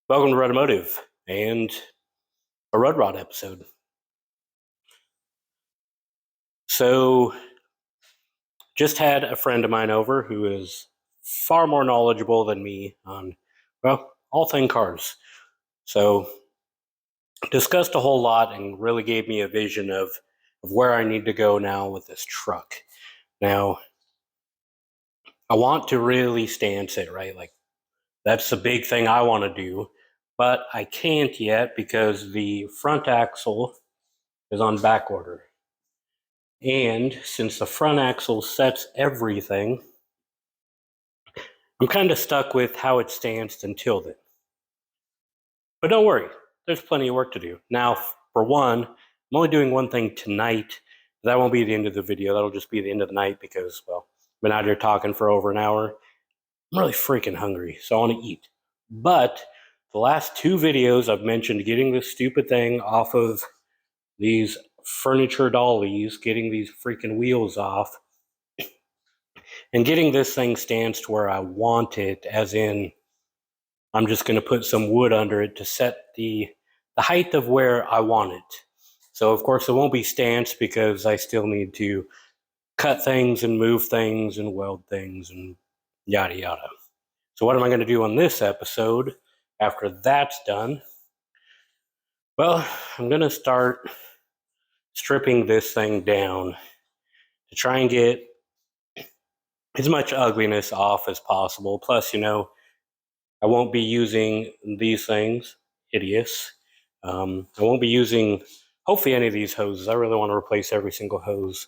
Welcome to Automotive and a Road Rod episode. So, just had a friend of mine over who is far more knowledgeable than me on, well, all things cars. So, discussed a whole lot and really gave me a vision of where I need to go now with this truck. Now, I want to really stance it, right? Like, that's the big thing I want to do, but I can't yet because the front axle is on back order. And since the front axle sets everything, I'm kind of stuck with how it stands until then. But don't worry, there's plenty of work to do. Now, for one, I'm only doing one thing tonight. That won't be the end of the video. That'll just be the end of the night because, well, I've been out here talking for over an hour. I'm really freaking hungry, so I want to eat. But the last two videos, I've mentioned getting this stupid thing off of these furniture dollies, getting these freaking wheels off, and getting this thing stands to where I want it, as in I'm just going to put some wood under it to set the height of where I want it. So of course it won't be stanced because I still need to cut things and move things and weld things and yada yada. So what am I going to do on this episode after that's done? Well, I'm going to start stripping this thing down to try and get as much ugliness off as possible. Plus, I won't be using these things, hideous. I won't be using, hopefully, any of these hoses. I really want to replace every single hose.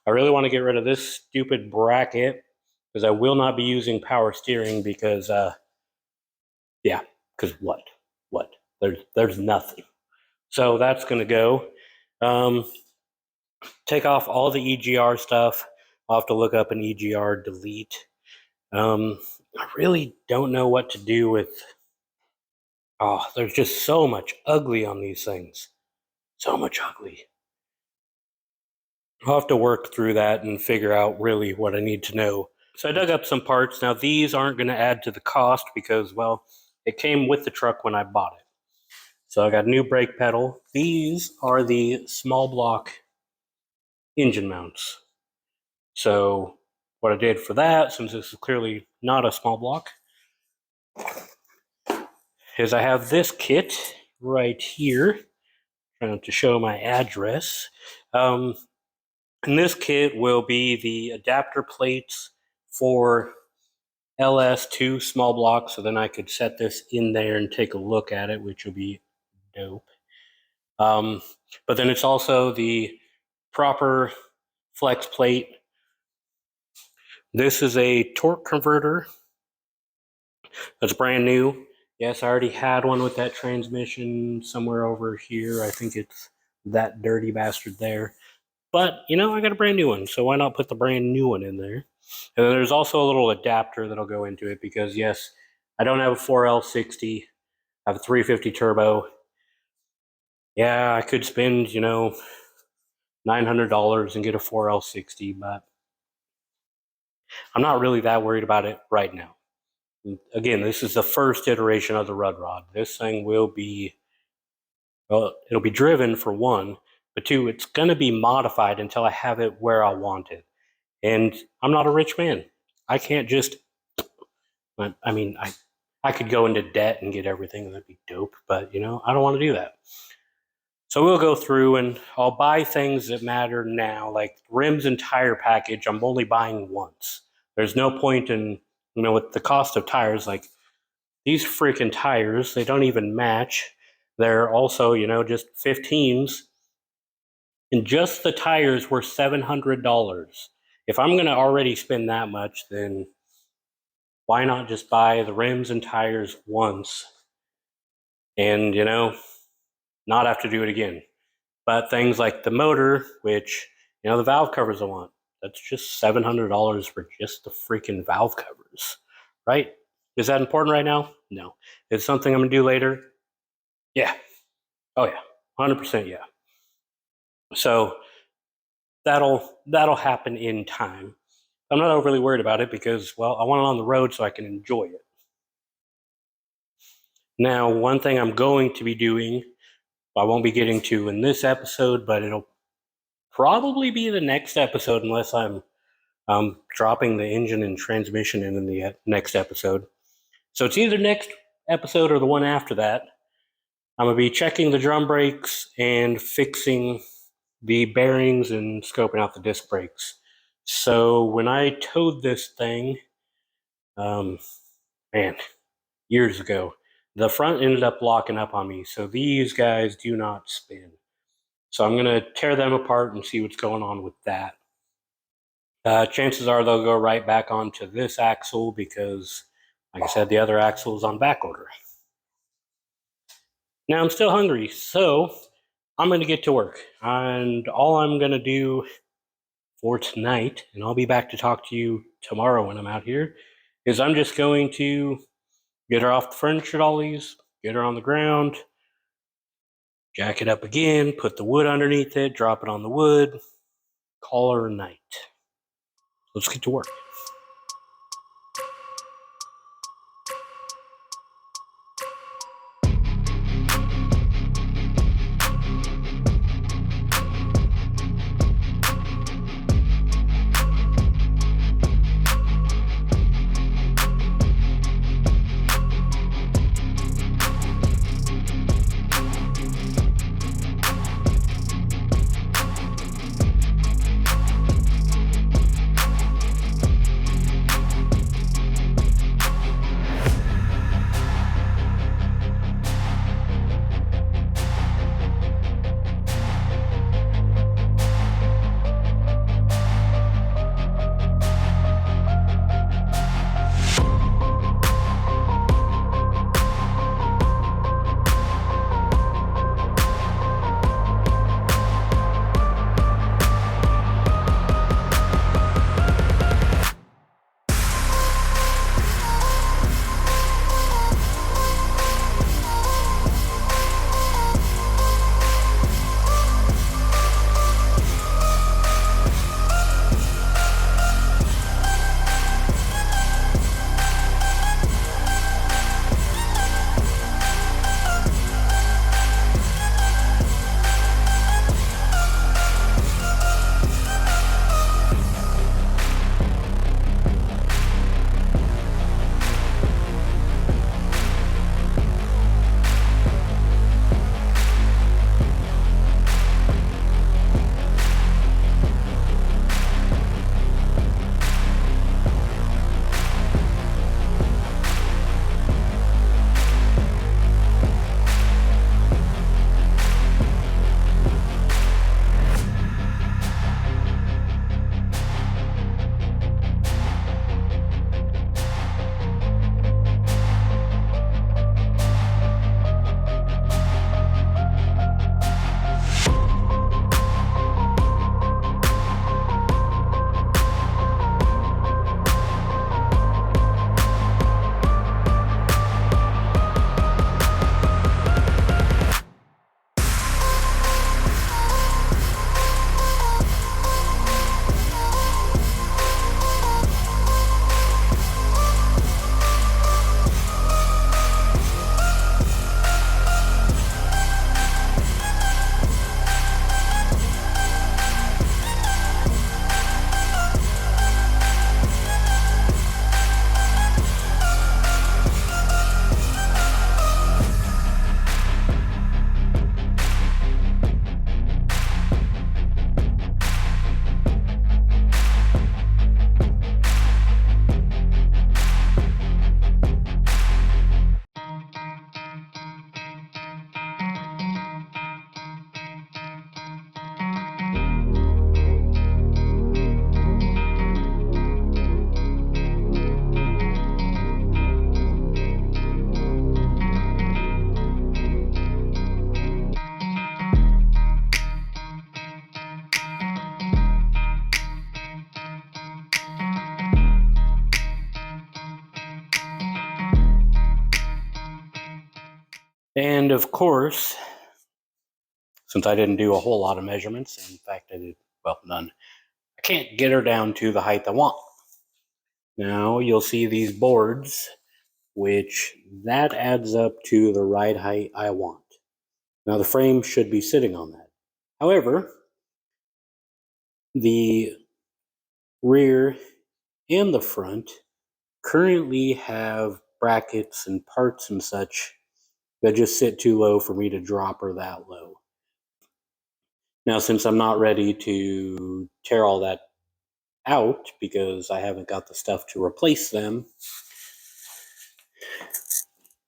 I really want to get rid of this stupid bracket because I will not be using power steering because, yeah, because what? What? There's nothing. So that's going to go. Take off all the EGR stuff. I'll have to look up an EGR delete. I really don't know what to do with. Oh, there's just so much ugly on these things. So much ugly. I'll have to work through that and figure out really what I need to know. So I dug up some parts. Now, these aren't going to add to the cost because, well, it came with the truck when I bought it. So I got a new brake pedal. These are the small block engine mounts. So what I did for that, since this is clearly not a small block, is I have this kit right here, trying to show my address. And this kit will be the adapter plates for LS2 small block, so then I could set this in there and take a look at it, which will be dope. But then it's also the proper flex plate. This is a torque converter that's brand new. Yes, I already had one with that transmission somewhere over here. I think it's that dirty bastard there. But, I got a brand new one, so why not put the brand new one in there? And then there's also a little adapter that'll go into it because, yes, I don't have a 4L60. I have a 350 turbo. Yeah, I could spend, $900 and get a 4L60, but I'm not really that worried about it right now. Again, this is the first iteration of the Rud Rod. This thing will be, well, it'll be driven for one, but two, it's going to be modified until I have it where I want it. And I'm not a rich man. I can't just, I could go into debt and get everything. That'd be dope. But, I don't want to do that. So we'll go through and I'll buy things that matter now, like rims and tire package. I'm only buying once. There's no point in, with the cost of tires, like these freaking tires, they don't even match. They're also, just 15s. And just the tires were $700. If I'm going to already spend that much, then why not just buy the rims and tires once and, not have to do it again? But things like the motor, which, the valve covers I want, that's just $700 for just the freaking valve covers, right? Is that important right now? No. Is it something I'm going to do later? Yeah. Oh, yeah. 100% yeah. So that'll happen in time. I'm not overly worried about it because, well, I want it on the road so I can enjoy it. Now, one thing I'm going to be doing, I won't be getting to in this episode, but it'll probably be the next episode unless I'm dropping the engine and transmission in the next episode. So it's either next episode or the one after that. I'm going to be checking the drum brakes and fixing the bearings and scoping out the disc brakes. So when I towed this thing, years ago, the front ended up locking up on me. So these guys do not spin. So I'm going to tear them apart and see what's going on with that. Chances are they'll go right back onto this axle because, like I said, the other axle is on back order. Now I'm still hungry, so I'm going to get to work. And all I'm going to do for tonight, and I'll be back to talk to you tomorrow when I'm out here, is I'm just going to get her off the furniture dollies, get her on the ground, jack it up again, put the wood underneath it, drop it on the wood, call her a night. Let's get to work. And of course, since I didn't do a whole lot of measurements, in fact, I did, well, none, I can't get her down to the height I want. Now you'll see these boards. which that adds up to the ride height I want. Now the frame should be sitting on that. However, the rear and the front currently have brackets and parts and such that just sit too low for me to drop her that low. Now, since I'm not ready to tear all that out because I haven't got the stuff to replace them,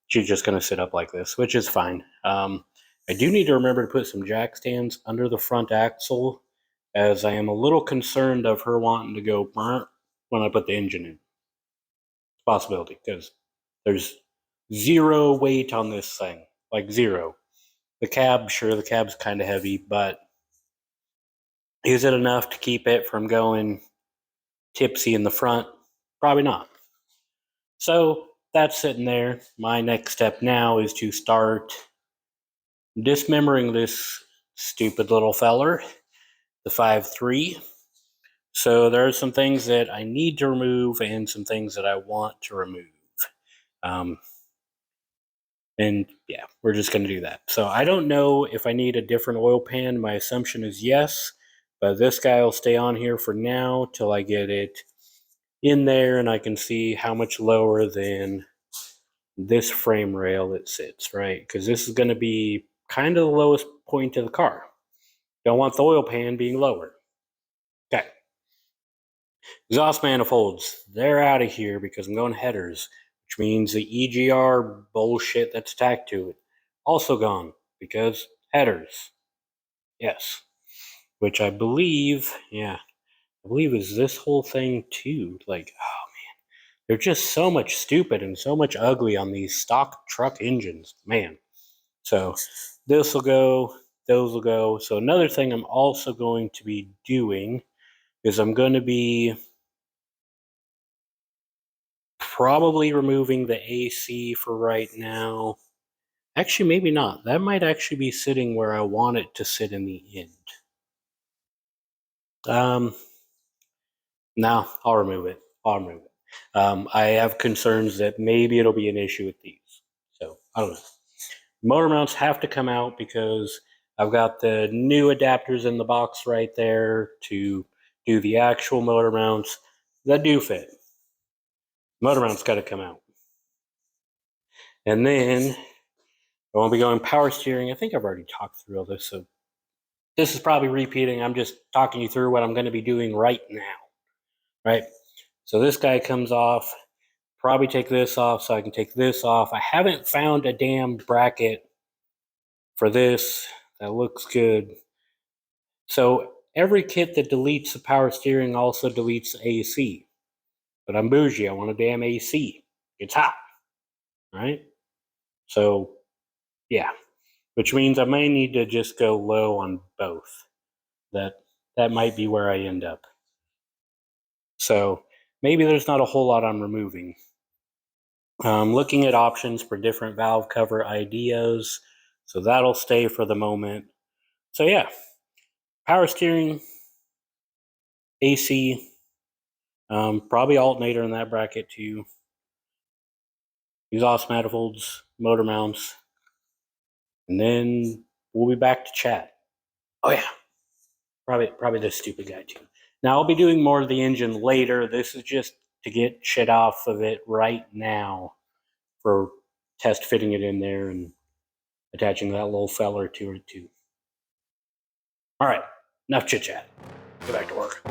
she's just going to sit up like this, which is fine. I do need to remember to put some jack stands under the front axle, as I am a little concerned of her wanting to go when I put the engine in. Possibility, because there's zero weight on this thing, like zero. The cab, sure, the cab's kind of heavy, but is it enough to keep it from going tipsy in the front? Probably not. So that's sitting there. My next step now is to start dismembering this stupid little feller, the 5.3. So there are some things that I need to remove and some things that I want to remove. And yeah, we're just going to do that. So I don't know if I need a different oil pan. My assumption is yes, but this guy will stay on here for now till I get it in there and I can see how much lower than this frame rail it sits, right? Because this is going to be kind of the lowest point of the car. Don't want the oil pan being lower. Okay. Exhaust manifolds, they're out of here because I'm going headers, which means the EGR bullshit that's tacked to it also gone because headers. Yes. Which I believe, is this whole thing too. Like, oh man, they're just so much stupid and so much ugly on these stock truck engines, man. So this will go, those will go. So another thing I'm also going to be doing is I'm going to be probably removing the AC for right now. Actually, maybe not. That might actually be sitting where I want it to sit in the end. No, I'll remove it. I have concerns that maybe it'll be an issue with these. So, I don't know. Motor mounts have to come out because I've got the new adapters in the box right there to do the actual motor mounts that do fit. Motor mounts got to come out. And then I won't be going power steering. I think I've already talked through all this, so this is probably repeating. I'm just talking you through what I'm going to be doing right now, right? So this guy comes off. Probably take this off so I can take this off. I haven't found a damn bracket for this that looks good. So every kit that deletes the power steering also deletes the AC. But I'm bougie. I want a damn AC. It's hot, right? So, yeah. Which means I may need to just go low on both. That might be where I end up. So maybe there's not a whole lot I'm removing. Looking at options for different valve cover ideas. So that'll stay for the moment. So yeah, power steering, AC, probably alternator in that bracket too. Exhaust manifolds, motor mounts, and then we'll be back to chat. Oh yeah, probably this stupid guy too. Now I'll be doing more of the engine later. This is just to get shit off of it right now for test fitting it in there and attaching that little feller to it too. All right, enough chit chat. Get back to work.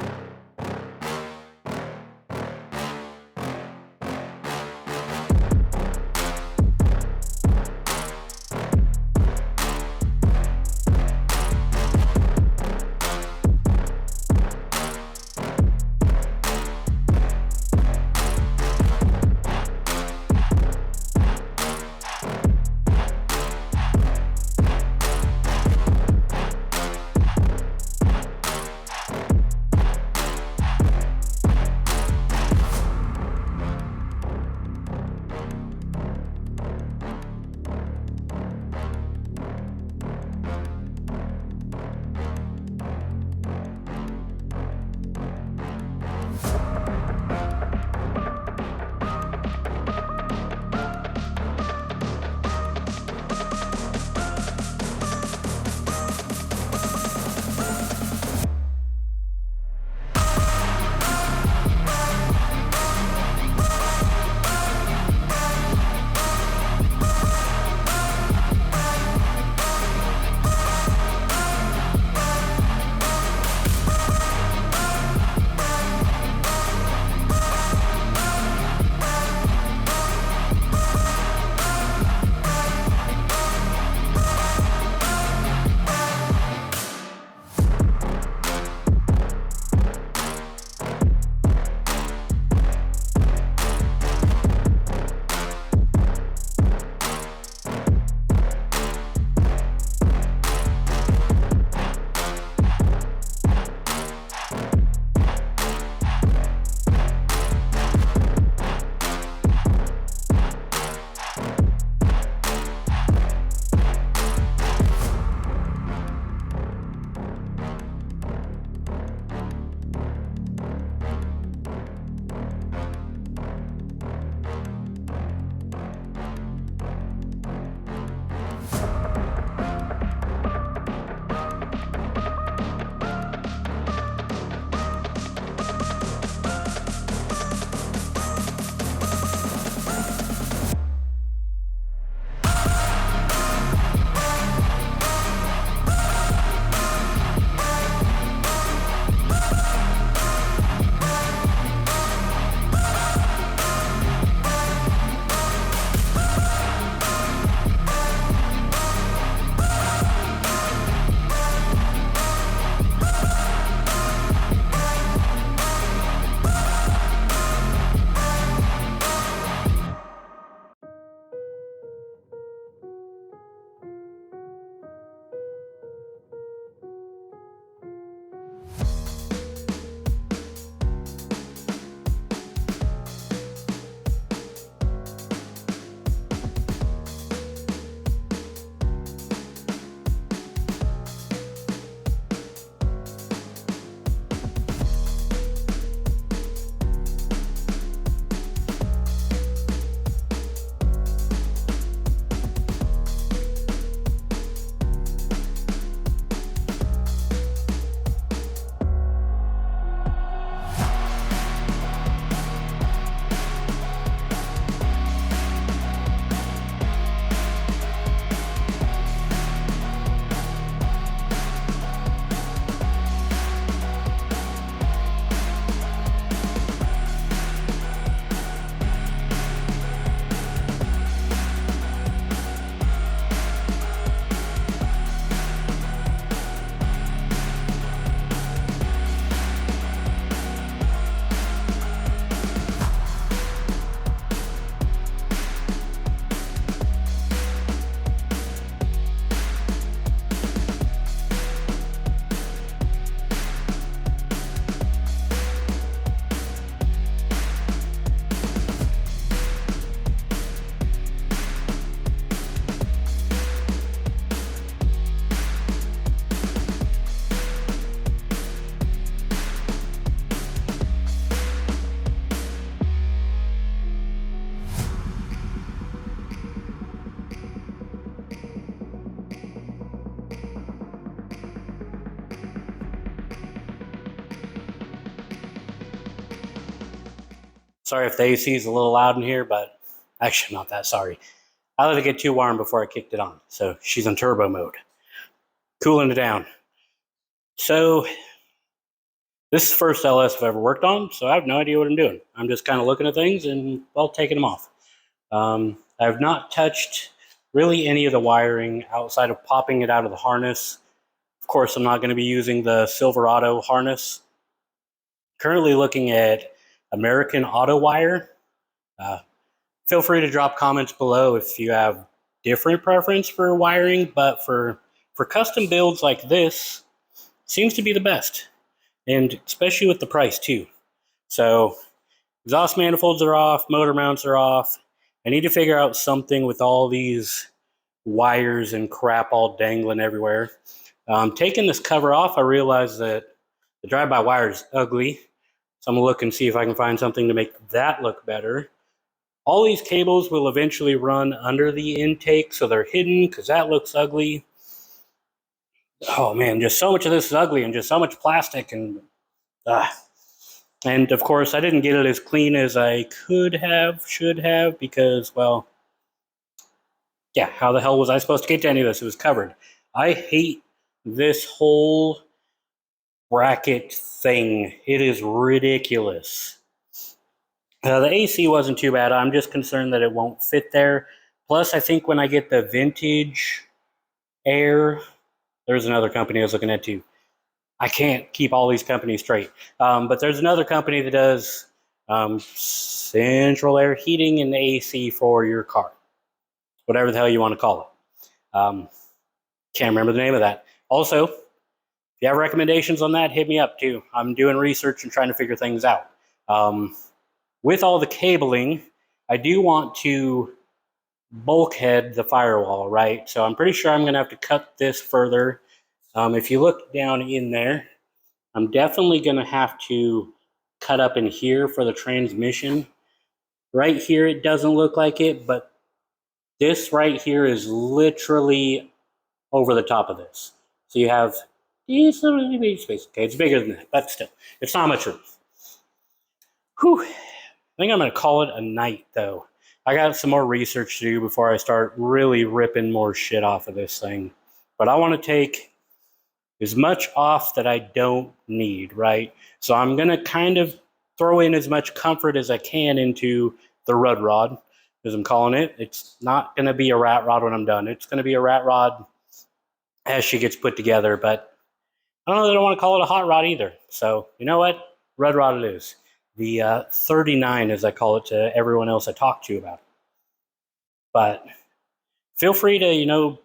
Sorry if the AC is a little loud in here, but actually not that sorry. I let it get too warm before I kicked it on. So she's in turbo mode, cooling it down. So this is the first LS I've ever worked on, so I have no idea what I'm doing. I'm just kind of looking at things and, well, taking them off. I've not touched really any of the wiring outside of popping it out of the harness. Of course, I'm not going to be using the Silverado harness. Currently looking at American Auto Wire. Feel free to drop comments below if you have different preference for wiring, but for custom builds like this, seems to be the best, and especially with the price too. So exhaust manifolds are off, motor mounts are off. I need to figure out something with all these wires and crap all dangling everywhere. Taking this cover off, I realized that the drive-by-wire is ugly. So I'm going to look and see if I can find something to make that look better. All these cables will eventually run under the intake, so they're hidden because that looks ugly. Oh man, just so much of this is ugly and just so much plastic and of course I didn't get it as clean as I could have, should have, because, well, yeah, how the hell was I supposed to get to any of this? It was covered. I hate this whole bracket thing. It is ridiculous. The AC wasn't too bad. I'm just concerned that it won't fit there. Plus, I think when I get the vintage air, there's another company I was looking at too. I can't keep all these companies straight. But there's another company that does central air heating and AC for your car. Whatever the hell you want to call it. Can't remember the name of that. Also, if you have recommendations on that, hit me up too. I'm doing research and trying to figure things out. With all the cabling, I do want to bulkhead the firewall, right? So I'm pretty sure I'm going to have to cut this further. If you look down in there, I'm definitely going to have to cut up in here for the transmission. Right here, it doesn't look like it, but this right here is literally over the top of this. So you have these little space. Okay, it's bigger than that, but still, it's not much room. Whew. I think I'm going to call it a night, though. I got some more research to do before I start really ripping more shit off of this thing. But I want to take as much off that I don't need, right? So I'm going to kind of throw in as much comfort as I can into the rud rod, as I'm calling it. It's not going to be a rat rod when I'm done. It's going to be a rat rod as she gets put together, but I don't know that I want to call it a hot rod either. So you know what? Rud rod it is. The 39, as I call it to everyone else I talk to about it. But feel free to,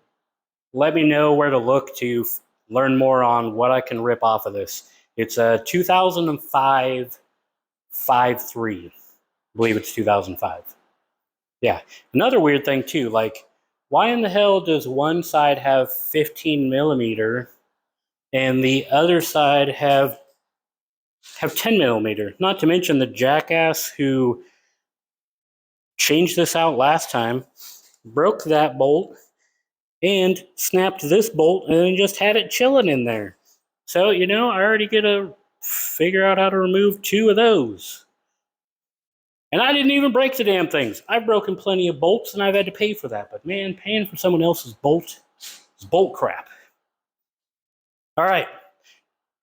let me know where to look to learn more on what I can rip off of this. It's a 2005 5.3. I believe it's 2005. Yeah. Another weird thing too, like, why in the hell does one side have 15 millimeter and the other side have 10 millimeter? Not to mention the jackass who changed this out last time broke that bolt and snapped this bolt and then just had it chilling in there. So, I already get to figure out how to remove 2 of those. And I didn't even break the damn things. I've broken plenty of bolts and I've had to pay for that. But man, paying for someone else's bolt is bolt crap. All right.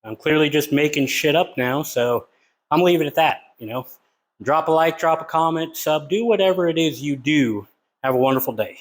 I'm clearly just making shit up now, so I'm leaving it at that, Drop a like, drop a comment, sub, do whatever it is you do. Have a wonderful day.